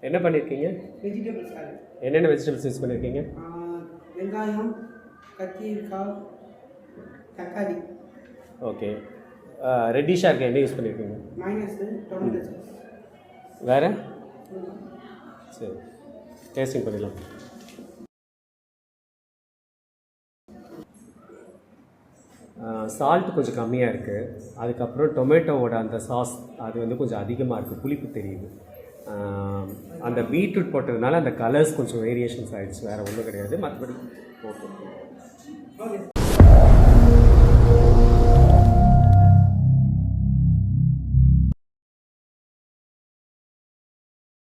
என்ன பண்ணியிருக்கீங்க? Vegetable salad. என்னென்ன வெஜிடபிள்ஸ் யூஸ் பண்ணியிருக்கீங்க? வெங்காயம், கத்திரிக்காய், தக்காளி. ஓகே. ரெட்டிஷாக இருக்க என்ன யூஸ் பண்ணியிருக்கீங்க? Minus, tomato sauce. வேறு? சரி, டேஸ்டிங் பண்ணிடலாம். சால்ட் கொஞ்சம் கம்மியாக இருக்குது. அதுக்கப்புறம் டொமேட்டோவோட அந்த சாஸ் அது வந்து கொஞ்சம் அதிகமாக இருக்குது, புளிப்பு தெரியுது. அந்த பீட்ரூட் போட்டதுனால அந்த கலர்ஸ் கொஞ்சம் வேரியேஷன்ஸ் ஆகிடுச்சு, வேறு ஒன்றும் கிடையாது. மற்றபடி ஓகே.